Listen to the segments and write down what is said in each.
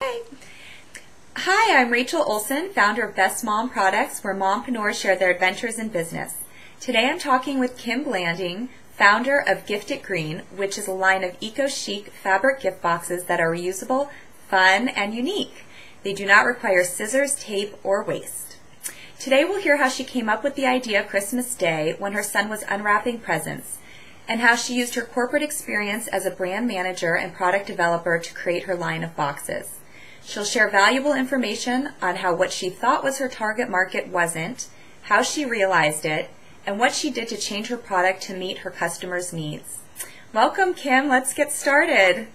Hi. Hi, I'm Rachel Olson, founder of Best Mom Products, where mompreneurs share their adventures in business. Today I'm talking with Kim Blanding, founder of Gift It Green, which is a line of eco-chic fabric gift boxes that are reusable, fun, and unique. They do not require scissors, tape, or waste. Today we'll hear how she came up with the idea Christmas Day when her son was unwrapping presents, and how she used her corporate experience as a brand manager and product developer to create her line of boxes. She'll share valuable information on how what she thought was her target market wasn't, how she realized it, and what she did to change her product to meet her customers' needs. Welcome, Kim. Let's get started.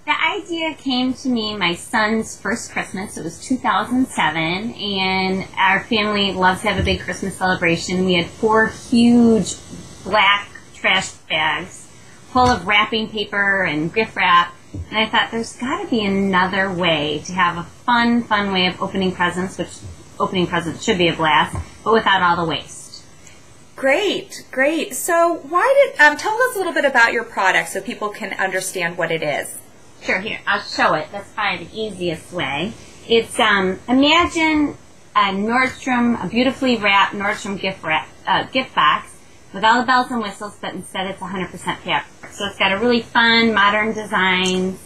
The idea came to me my son's first Christmas. It was 2007, and our family loves to have a big Christmas celebration. We had 4 huge black trash bags full of wrapping paper and gift wrap. And I thought there's got to be another way to have a fun way of opening presents, which opening presents should be a blast, but without all the waste. Great. So tell us a little bit about your product so people can understand what it is. Sure, here, I'll show it. That's probably the easiest way. It's, imagine a beautifully wrapped Nordstrom gift box with all the bells and whistles, but instead it's 100% fabric. So it's got a really fun, modern design.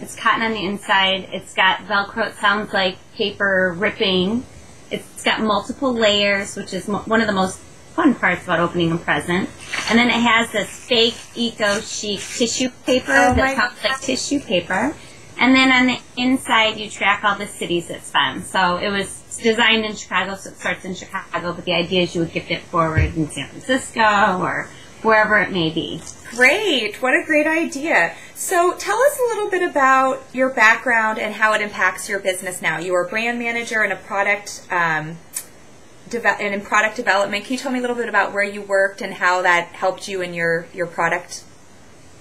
It's cotton on the inside. It's got Velcro. It sounds like paper ripping. It's got multiple layers, which is one of the most fun parts about opening a present. And then it has this fake eco-chic tissue paper that sounds like tissue paper. And then on the inside, you track all the cities it's from. So it was designed in Chicago, so it starts in Chicago, but the idea is you would gift it forward in San Francisco or wherever it may be. Great. What a great idea. So tell us a little bit about your background and how it impacts your business now. You are a brand manager and a product in product development. Can you tell me a little bit about where you worked and how that helped you in your product?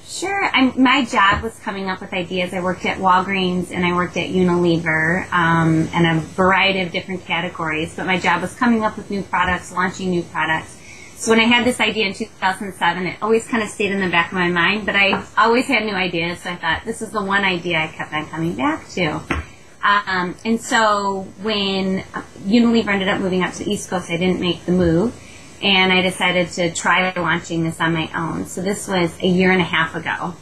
Sure. My job was coming up with ideas. I worked at Walgreens and I worked at Unilever and a variety of different categories. But my job was coming up with new products, launching new products. So when I had this idea in 2007, it always kind of stayed in the back of my mind. But I always had new ideas, so I thought this is the one idea I kept on coming back to. And so when Unilever ended up moving up to the East Coast, I didn't make the move. And I decided to try launching this on my own. So this was a year and a half ago.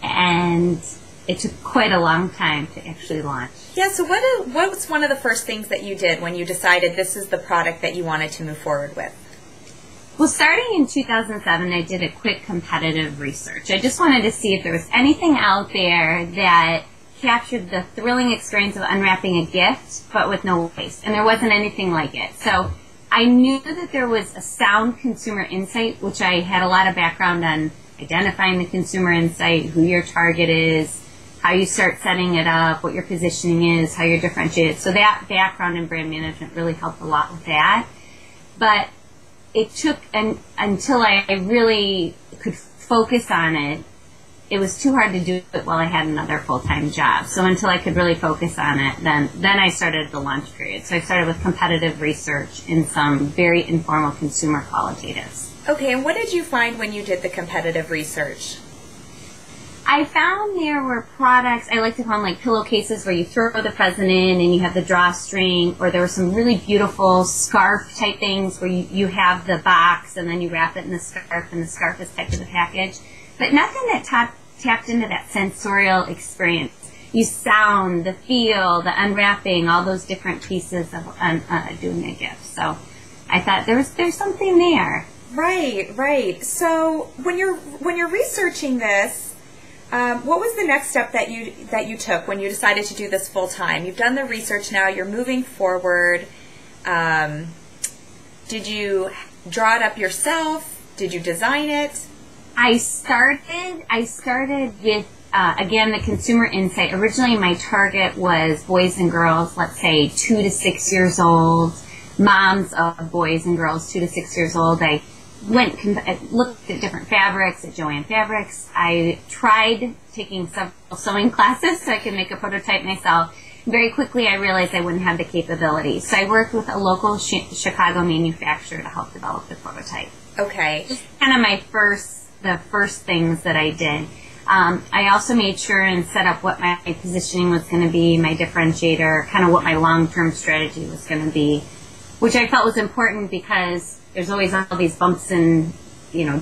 And it took quite a long time to actually launch. Yeah, so what was one of the first things that you did when you decided this is the product that you wanted to move forward with? Well, starting in 2007, I did a quick competitive research. I just wanted to see if there was anything out there that captured the thrilling experience of unwrapping a gift, but with no waste. And there wasn't anything like it. So I knew that there was a sound consumer insight, which I had a lot of background on identifying the consumer insight, who your target is, how you start setting it up, what your positioning is, how you're differentiated. So that background in brand management really helped a lot with that. But it took until I really could focus on it. It was too hard to do it while I had another full-time job. So until I could really focus on it, then I started the launch period. So I started with competitive research and some very informal consumer qualitatives. Okay, and what did you find when you did the competitive research? I found there were products, I like to call them like pillowcases, where you throw the present in and you have the drawstring, or there were some really beautiful scarf type things where you have the box and then you wrap it in the scarf and the scarf is tied to the package. But nothing that tapped into that sensorial experience. You sound, the feel, the unwrapping, all those different pieces of doing a gift. So I thought there's something there. Right. So when you're researching this, what was the next step that you took when you decided to do this full time? You've done the research now. You're moving forward. Did you draw it up yourself? Did you design it? I started with, again, the consumer insight. Originally, my target was boys and girls, let's say 2 to 6 years old, moms of boys and girls 2 to 6 years old. I looked at different fabrics at Joann Fabrics. I tried taking several sewing classes so I could make a prototype myself. Very quickly, I realized I wouldn't have the capability. So I worked with a local Chicago manufacturer to help develop the prototype. Okay. Just kind of the first things that I did. I also made sure and set up what my positioning was going to be, my differentiator, kind of what my long-term strategy was going to be, which I felt was important because there's always all these bumps and,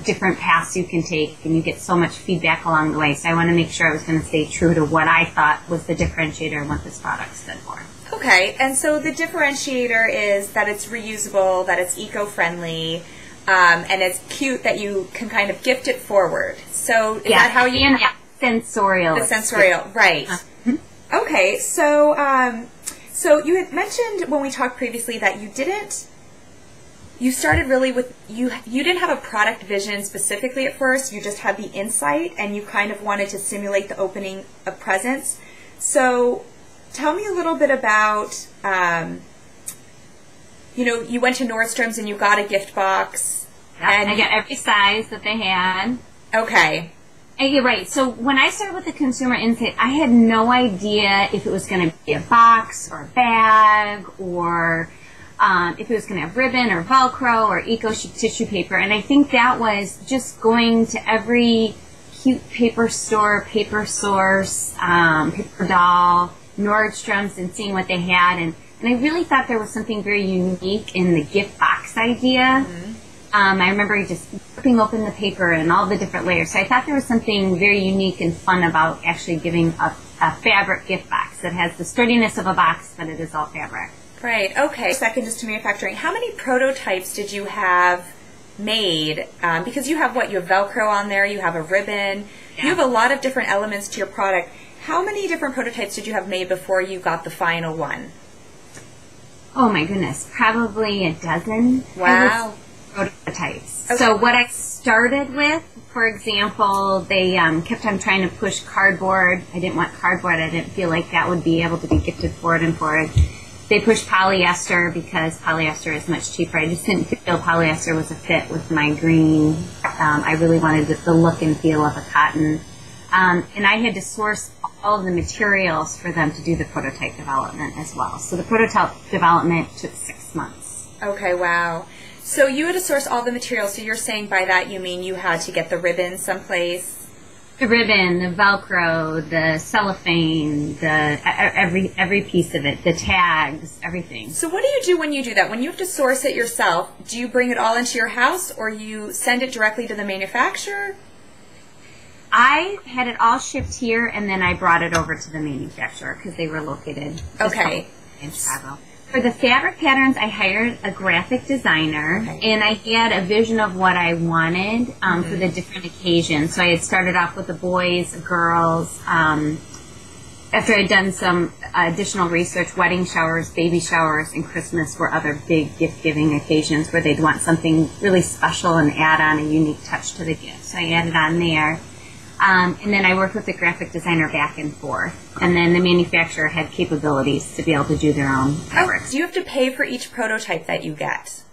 different paths you can take, and you get so much feedback along the way. So I want to make sure I was going to stay true to what I thought was the differentiator and what this product stood for. Okay, and so the differentiator is that it's reusable, that it's eco-friendly, and it's cute that you can kind of gift it forward. So is that how you... And sensorial. The sensorial, right. Okay, so you had mentioned when we talked previously that you started really with, you didn't have a product vision specifically at first, you just had the insight and you kind of wanted to simulate the opening of presents. So tell me a little bit about, you went to Nordstrom's and you got a gift box. Yep, and I got every size that they had. Okay. And you're right. So when I started with the consumer insight, I had no idea if it was going to be a box or a bag or if it was going to have ribbon or Velcro or eco-chic tissue paper. And I think that was just going to every cute paper store, paper source, paper doll, Nordstrom's, and seeing what they had. And I really thought there was something very unique in the gift box idea. Mm-hmm. I remember just ripping open the paper and all the different layers. So I thought there was something very unique and fun about actually giving a fabric gift box that has the sturdiness of a box, but it is all fabric. Right. Okay. Second is to manufacturing. How many prototypes did you have made? Because you have you have Velcro on there, you have a ribbon, you have a lot of different elements to your product. How many different prototypes did you have made before you got the final one? Oh my goodness, probably a dozen. Wow. Prototypes. Okay. So what I started with, for example, they kept on trying to push cardboard. I didn't want cardboard. I didn't feel like that would be able to be gifted forward and forward. They pushed polyester because polyester is much cheaper. I just didn't feel polyester was a fit with my green. I really wanted the look and feel of a cotton. And I had to source all of the materials for them to do the prototype development as well. So the prototype development took 6 months. Okay, wow. So you had to source all the materials. So you're saying by that you mean you had to get the ribbon someplace? The ribbon, the Velcro, the cellophane, every piece of it, the tags, everything. So what do you do when you do that? When you have to source it yourself, do you bring it all into your house or you send it directly to the manufacturer? I had it all shipped here and then I brought it over to the manufacturer because they were located in Chicago. For the fabric patterns, I hired a graphic designer, and I had a vision of what I wanted for the different occasions. So I had started off with the boys, girls. After I'd done some additional research, wedding showers, baby showers, and Christmas were other big gift-giving occasions where they'd want something really special and add on a unique touch to the gift. So I added on there. And then I worked with the graphic designer back and forth. And then the manufacturer had capabilities to be able to do their own fabrics. Do you have to pay for each prototype that you get?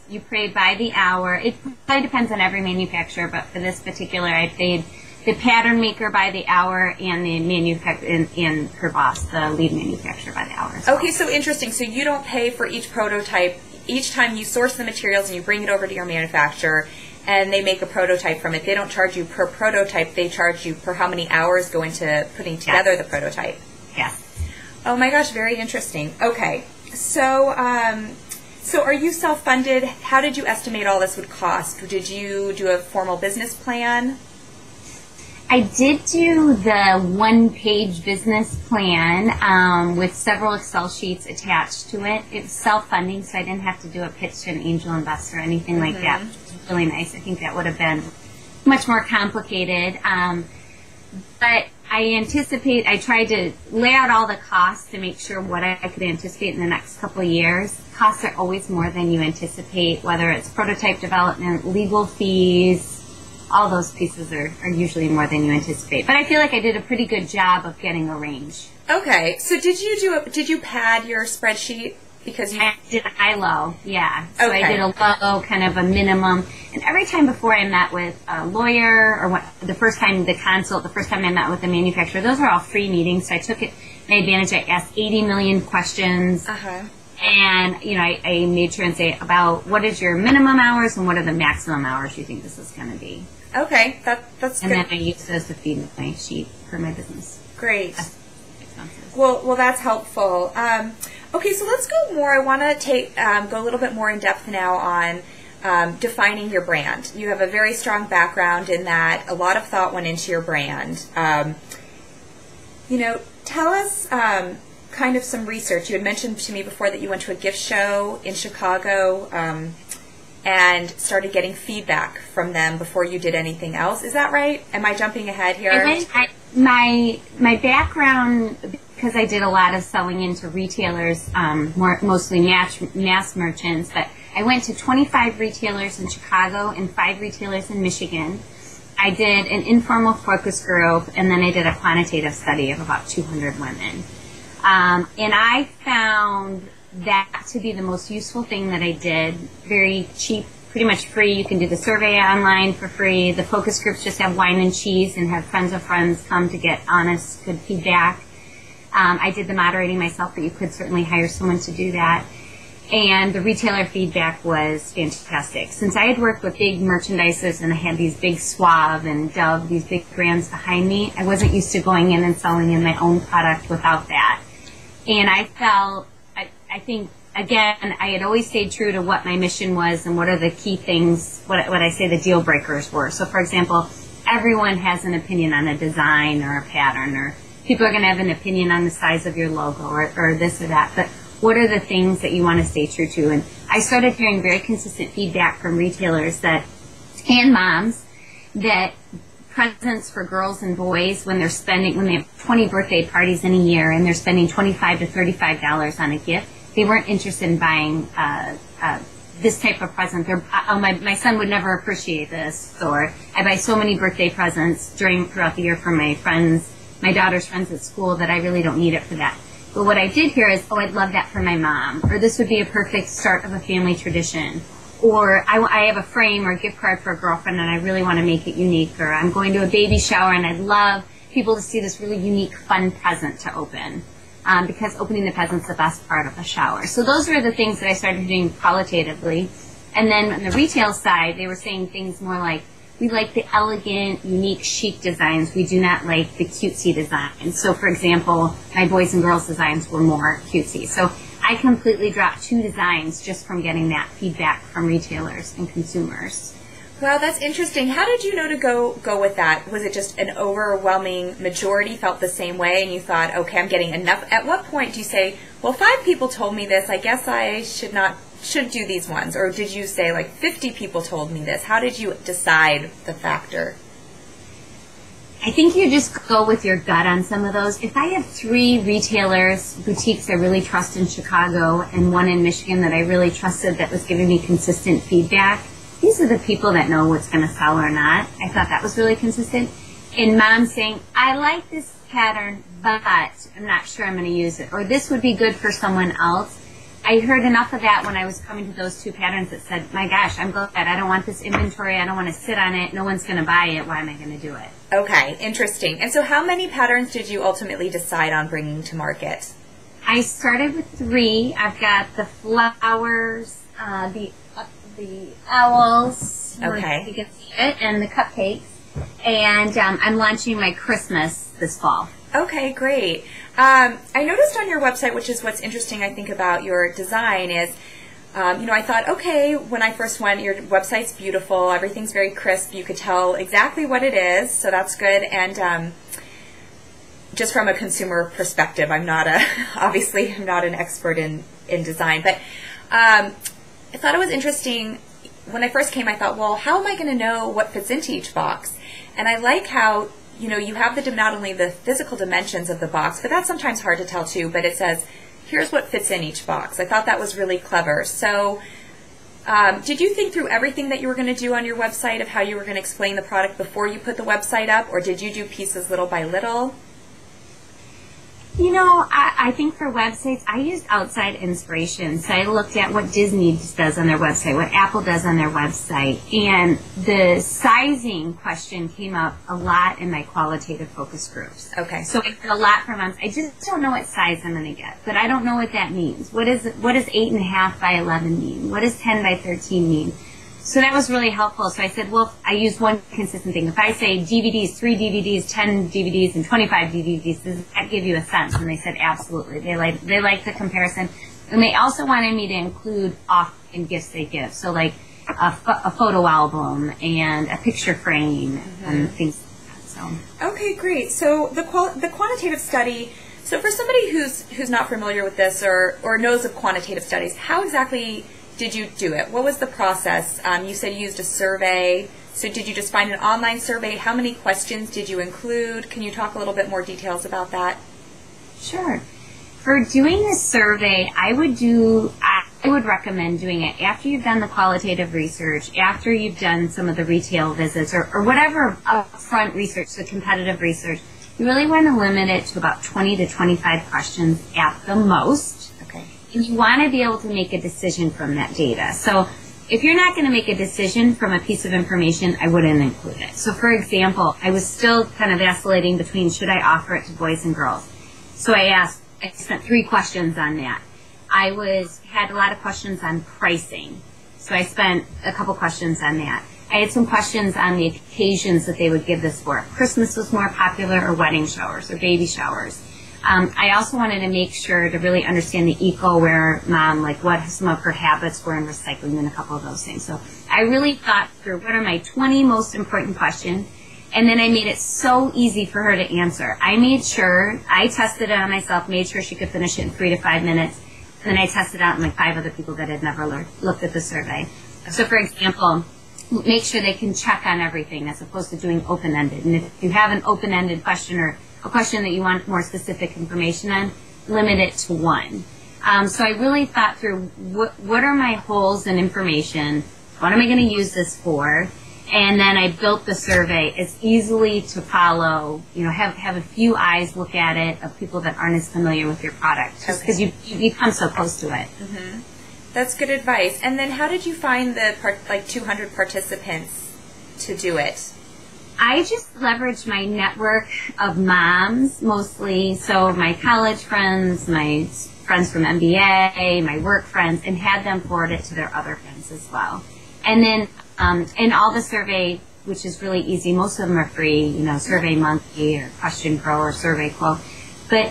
You pay by the hour. It probably depends on every manufacturer, but for this particular, I paid the pattern maker by the hour and the manufacturer and her boss, the lead manufacturer, by the hour as well. Okay, so interesting. So you don't pay for each prototype. Each time you source the materials and you bring it over to your manufacturer, and they make a prototype from it. They don't charge you per prototype. They charge you per how many hours go into putting together the prototype. Yes. Oh my gosh, very interesting. Okay, so so are you self-funded? How did you estimate all this would cost? Did you do a formal business plan? I did do the one-page business plan with several Excel sheets attached to it. It was self-funding, so I didn't have to do a pitch to an angel investor or anything like that, which was really nice. I think that would have been much more complicated. But I tried to lay out all the costs to make sure what I could anticipate in the next couple of years. Costs are always more than you anticipate, whether it's prototype development, legal fees. All those pieces are usually more than you anticipate. But I feel like I did a pretty good job of getting a range. Okay. So did you pad your spreadsheet? Because I did a high-low, yeah. So okay. I did a low, kind of a minimum. And every time before I met with a lawyer, or the first time I met with the manufacturer, those are all free meetings. So I took it, my advantage, I asked 80 million questions. And, I made sure and say about what is your minimum hours and what are the maximum hours you think this is going to be. Okay, that's And good. then I use those to feed my sheep for my business. Great. Expenses. Well, that's helpful. Okay, so let's go more. I want to go a little bit more in depth now on defining your brand. You have a very strong background in that. A lot of thought went into your brand. Tell us kind of some research. You had mentioned to me before that you went to a gift show in Chicago and started getting feedback from them before you did anything else. Is that right? Am I jumping ahead here? My background, because I did a lot of selling into retailers, mostly mass merchants, but I went to 25 retailers in Chicago and 5 retailers in Michigan. I did an informal focus group, and then I did a quantitative study of about 200 women. And I found that to be the most useful thing that I did. Very cheap, pretty much free. You can do the survey online for free. The focus groups just have wine and cheese and have friends of friends come to get honest, good feedback. I did the moderating myself, but you could certainly hire someone to do that. And the retailer feedback was fantastic. Since I had worked with big merchandisers and I had these big Suave and Dove, these big brands behind me, I wasn't used to going in and selling in my own product without that. And I felt, I think, again, I had always stayed true to what my mission was and what are the key things, what I say the deal breakers were. So, for example, everyone has an opinion on a design or a pattern, or people are going to have an opinion on the size of your logo or this or that. But what are the things that you want to stay true to? And I started hearing very consistent feedback from retailers and moms that presents for girls and boys when they have 20 birthday parties in a year and they're spending $25 to $35 on a gift, they weren't interested in buying this type of present. My son would never appreciate this, or I buy so many birthday presents throughout the year for my friends, my daughter's friends at school, that I really don't need it for that. But what I did hear is, I'd love that for my mom, or this would be a perfect start of a family tradition, or I have a frame or a gift card for a girlfriend and I really want to make it unique, or I'm going to a baby shower and I'd love people to see this really unique, fun present to open, because opening the present's the best part of the shower. So those were the things that I started doing qualitatively. And then on the retail side, they were saying things more like, we like the elegant, unique, chic designs. We do not like the cutesy designs. So, for example, my boys and girls designs were more cutesy. So I completely dropped 2 designs just from getting that feedback from retailers and consumers. Wow, that's interesting. How did you know to go with that? Was it just an overwhelming majority felt the same way and you thought, okay, I'm getting enough? At what point do you say, well, 5 people told me this, I guess I should do these ones? Or did you say, like, 50 people told me this? How did you decide the factor? I think you just go with your gut on some of those. If I have 3 retailers, boutiques I really trust in Chicago, and 1 in Michigan that I really trusted that was giving me consistent feedback, these are the people that know what's going to sell or not. I thought that was really consistent. And mom saying, I like this pattern, but I'm not sure I'm going to use it. Or this would be good for someone else. I heard enough of that when I was coming to those 2 patterns that said, my gosh, I'm glad. I don't want this inventory. I don't want to sit on it. No one's going to buy it. Why am I going to do it? Okay, interesting. And so how many patterns did you ultimately decide on bringing to market? I started with 3. I've got the flowers, the owls, okay, you can see it, and the cupcakes. And I'm launching my Christmas this fall. Okay, great. I noticed on your website, which is what's interesting, I think, about your design is, I thought, okay, when I first went, your website's beautiful, everything's very crisp, you could tell exactly what it is, so that's good. And just from a consumer perspective, obviously I'm not an expert in design, but I thought it was interesting. When I first came, I thought, well, how am I going to know what fits into each box? And I like how you have not only the physical dimensions of the box, but that's sometimes hard to tell too, but it says, here's what fits in each box. I thought that was really clever. So did you think through everything that you were going to do on your website of how you were going to explain the product before you put the website up, or did you do pieces little by little? I think for websites, I used outside inspiration. So I looked at what Disney does on their website, what Apple does on their website, and the sizing question came up a lot in my qualitative focus groups. Okay. So I heard a lot from moms. I just don't know what size I'm going to get, but I don't know what that means. What does 8.5 by 11 mean? What does 10 by 13 mean? So that was really helpful. So I said, well, I use one consistent thing. If I say DVDs, 3 DVDs, 10 DVDs, and 25 DVDs, does that give you a sense? And they said, absolutely. They like the comparison. And they also wanted me to include often gifts they give. So like a photo album and a picture frame and things like that. So. Okay, great. So the quantitative study, so for somebody who's not familiar with this or knows of quantitative studies, how exactly did you do it? What was the process? You said you used a survey. So did you just find an online survey? How many questions did you include? Can you talk a little bit more details about that? Sure. For doing this survey, I would recommend doing it after you've done the qualitative research, after you've done some of the retail visits or whatever upfront research, the competitive research. You really want to limit it to about 20 to 25 questions at the most. Okay. And you want to be able to make a decision from that data. So if you're not going to make a decision from a piece of information, I wouldn't include it. So for example, I was still kind of vacillating between should I offer it to boys and girls. So I spent 3 questions on that. I had a lot of questions on pricing. So I spent a couple questions on that. I had some questions on the occasions that they would give this for. Christmas was more popular, or wedding showers, or baby showers. I also wanted to make sure to really understand the eco-aware mom, like what some of her habits were in recycling and a couple of those things. So I really thought through what are my 20 most important questions, and then I made it so easy for her to answer. I tested it on myself, made sure she could finish it in 3 to 5 minutes, and then I tested it out on like 5 other people that had never looked at the survey. So for example, make sure they can check on everything as opposed to doing open-ended. And if you have an open-ended question or a question that you want more specific information on, limit it to 1. So I really thought through what are my holes in information, what am I going to use this for, and then I built the survey as easily to follow, have a few eyes look at it of people that aren't as familiar with your product, just because you become so close to it. Mm-hmm. That's good advice. And then how did you find the 200 participants to do it? I just leveraged my network of moms mostly, so my college friends, my friends from MBA, my work friends, and had them forward it to their other friends as well. And then in all the survey, which is really easy, most of them are free, Survey Monkey or Question Pro or Survey Quote. But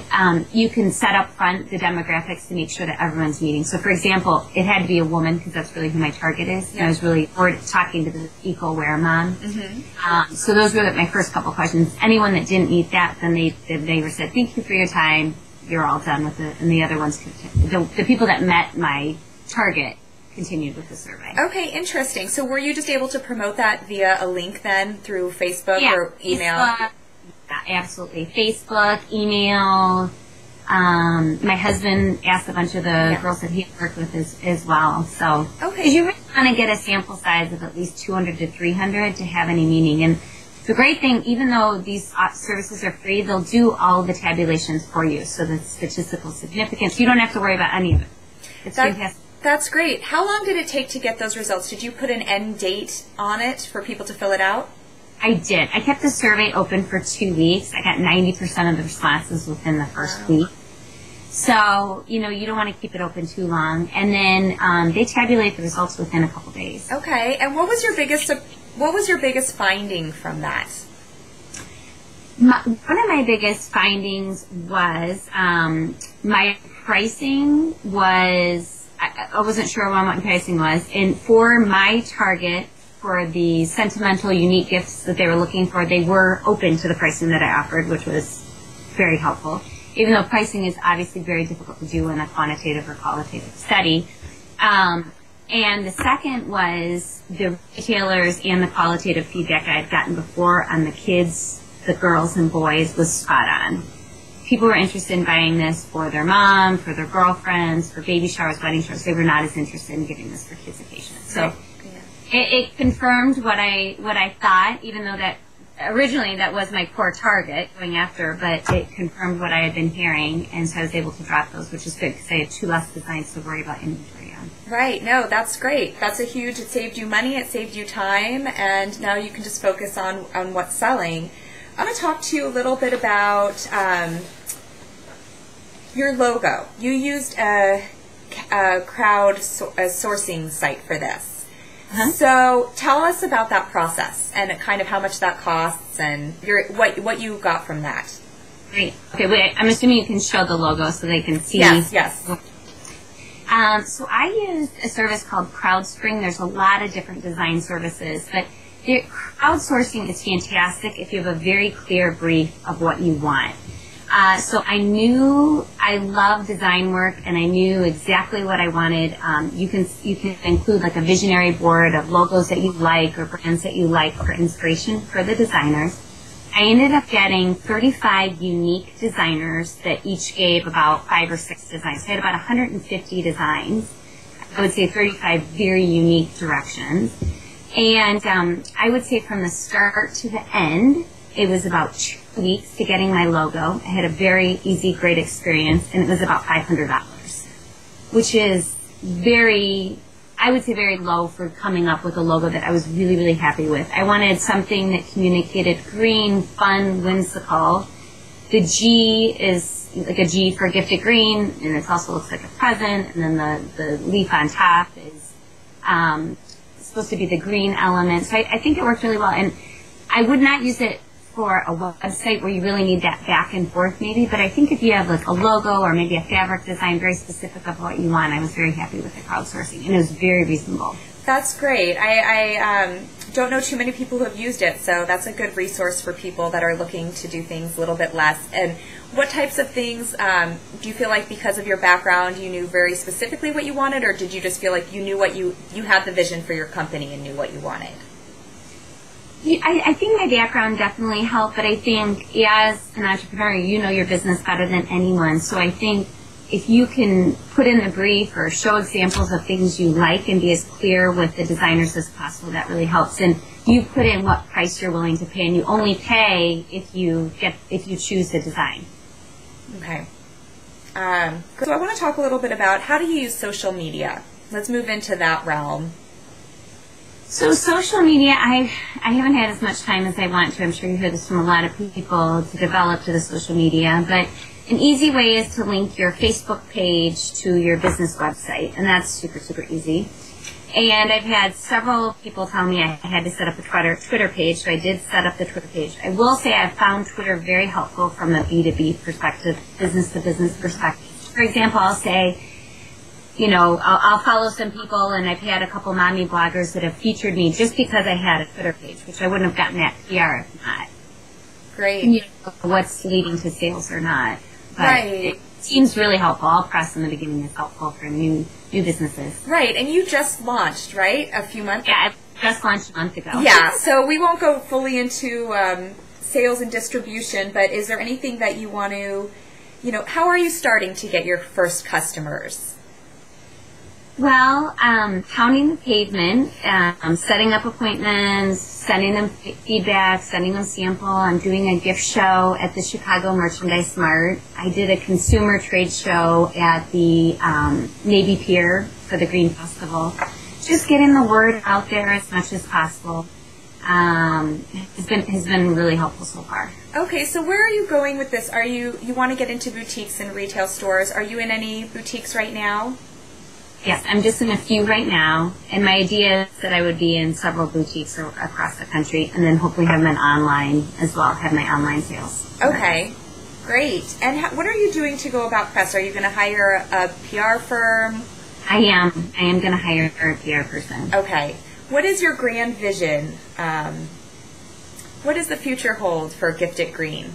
you can set up front the demographics to make sure that everyone's meeting. So, for example, it had to be a woman because that's really who my target is. Yeah. I was really talking to the eco-aware mom. Mm-hmm. So those were my first couple questions. Anyone that didn't meet that, then they were said, thank you for your time. You're all done with it. And the other ones, the people that met my target continued with the survey. Okay, interesting. So were you just able to promote that via a link then through Facebook or email? Facebook. Absolutely. Facebook, email. My husband asked a bunch of the girls that he had worked with as well. So, because you really want to get a sample size of at least 200 to 300 to have any meaning. And the great thing, even though these services are free, they'll do all the tabulations for you. So the statistical significance, you don't have to worry about any of it. It's fantastic. That's great. How long did it take to get those results? Did you put an end date on it for people to fill it out? I did. I kept the survey open for 2 weeks. I got 90% of the responses within the first week. So, you don't want to keep it open too long. And then they tabulate the results within a couple days. Okay. And what was your biggest finding from that? One of my biggest findings was my pricing was, I wasn't sure what my pricing was. And for my target, for the sentimental, unique gifts that they were looking for, they were open to the pricing that I offered, which was very helpful, even though pricing is obviously very difficult to do in a quantitative or qualitative study. And the second was the retailers and the qualitative feedback I had gotten before on the kids, the girls and boys, was spot on. People were interested in buying this for their mom, for their girlfriends, for baby showers, wedding showers. They were not as interested in getting this for kids' occasions. So it confirmed what I thought, even though that originally that was my core target going after, but it confirmed what I had been hearing, and so I was able to drop those, which is good because I had 2 less designs to worry about inventory on. Right. No, that's great. That's it saved you money, it saved you time, and now you can just focus on what's selling. I want to talk to you a little bit about your logo. You used a crowd sourcing site for this. So tell us about that process and kind of how much that costs and what you got from that. Great. Okay, wait, I'm assuming you can show the logo so they can see. Yes. So I use a service called CrowdSpring. There's a lot of different design services, but crowdsourcing is fantastic if you have a very clear brief of what you want. So I knew I love design work, and I knew exactly what I wanted. You can include like a visionary board of logos that you like or brands that you like for inspiration for the designers. I ended up getting 35 unique designers that each gave about 5 or 6 designs. So I had about 150 designs. I would say 35 very unique directions. And I would say from the start to the end, it was about 2 weeks to getting my logo. I had a very easy, great experience, and it was about $500, which is I would say very low for coming up with a logo that I was really, really happy with. I wanted something that communicated green, fun, whimsical. The G is like a G for gifted green, and it also looks like a present, and then the leaf on top is supposed to be the green element. So I think it worked really well, and I would not use it for a website where you really need that back and forth maybe, but I think if you have like a logo or maybe a fabric design very specific of what you want, I was very happy with the crowdsourcing, and it was very reasonable. That's great. I don't know too many people who have used it, so that's a good resource for people that are looking to do things a little bit less. And what types of things do you feel like because of your background you knew very specifically what you wanted, or did you just feel like you knew what you had the vision for your company and knew what you wanted? I think my background definitely helped, but I think as an entrepreneur, you know your business better than anyone. So I think if you can put in a brief or show examples of things you like and be as clear with the designers as possible, that really helps. And you put in what price you're willing to pay, and you only pay if you choose the design. Okay. So I want to talk a little bit about how do you use social media. Let's move into that realm. So social media, I haven't had as much time as I want to. I'm sure you hear this from a lot of people to develop to the social media. But an easy way is to link your Facebook page to your business website. And that's super, super easy. And I've had several people tell me I had to set up a Twitter page. So I did set up the Twitter page. I will say I've found Twitter very helpful from a B2B perspective, business-to-business perspective. For example, I'll say, I'll follow some people, and I've had a couple mommy bloggers that have featured me just because I had a Twitter page, which I wouldn't have gotten that PR if not. Great. You know what's leading to sales or not. But right. It seems really helpful. All press in the beginning is helpful for new businesses. Right, and you just launched, right, a few months ago? Yeah, I just launched a month ago. Yeah, so we won't go fully into sales and distribution, but is there anything that you want to, how are you starting to get your first customers? Well, pounding the pavement, setting up appointments, sending them feedback, sending them sample. I'm doing a gift show at the Chicago Merchandise Mart. I did a consumer trade show at the Navy Pier for the Green Festival. Just getting the word out there as much as possible has been really helpful so far. Okay, so where are you going with this? You want to get into boutiques and retail stores? Are you in any boutiques right now? Yes, I'm just in a few right now, and my idea is that I would be in several boutiques across the country, and then hopefully have them online as well, have my online sales. Okay, great. And what are you doing to go about press? Are you going to hire a PR firm? I am going to hire a PR person. Okay. What is your grand vision? What does the future hold for Gifted Green?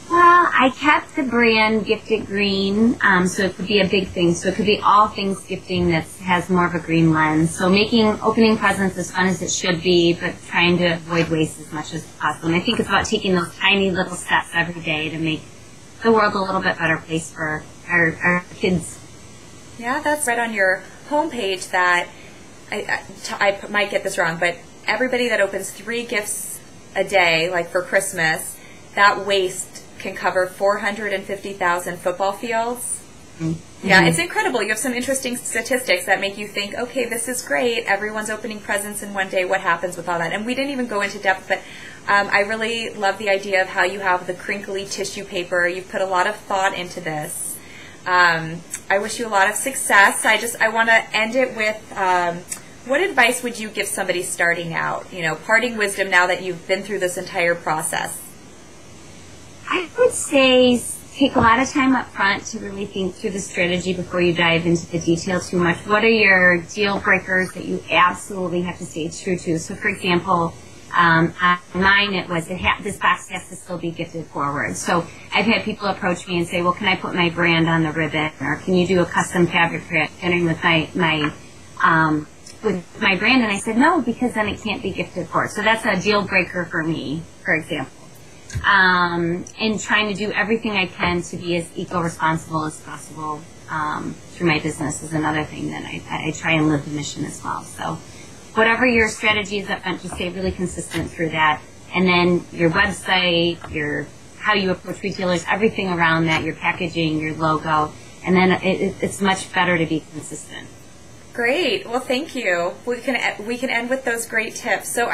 Well, I kept the brand Gifted Green, so it could be a big thing. So it could be all things gifting that has more of a green lens. So making opening presents as fun as it should be, but trying to avoid waste as much as possible. And I think it's about taking those tiny little steps every day to make the world a little bit better place for our kids. Yeah, that's right on your homepage that, I might get this wrong, but everybody that opens 3 gifts a day, like for Christmas, that waste can cover 450,000 football fields. Mm-hmm. Yeah, it's incredible. You have some interesting statistics that make you think, okay, this is great. Everyone's opening presents in one day. What happens with all that? And we didn't even go into depth, but I really love the idea of how you have the crinkly tissue paper. You've put a lot of thought into this. I wish you a lot of success. I want to end it with What advice would you give somebody starting out? Parting wisdom now that you've been through this entire process. I would say take a lot of time up front to really think through the strategy before you dive into the detail too much. What are your deal breakers that you absolutely have to stay true to? So, for example, on mine it was this box has to still be gifted forward. So I've had people approach me and say, well, can I put my brand on the ribbon, or can you do a custom fabric pattern with my brand? And I said no, because then it can't be gifted forward. So that's a deal breaker for me, for example. And trying to do everything I can to be as eco-responsible as possible through my business is another thing that I try and live the mission as well. So whatever your strategy is up front, just stay really consistent through that. And then your website, how you approach retailers, everything around that, your packaging, your logo, and then it's much better to be consistent. Great. Well, thank you. We can end with those great tips. So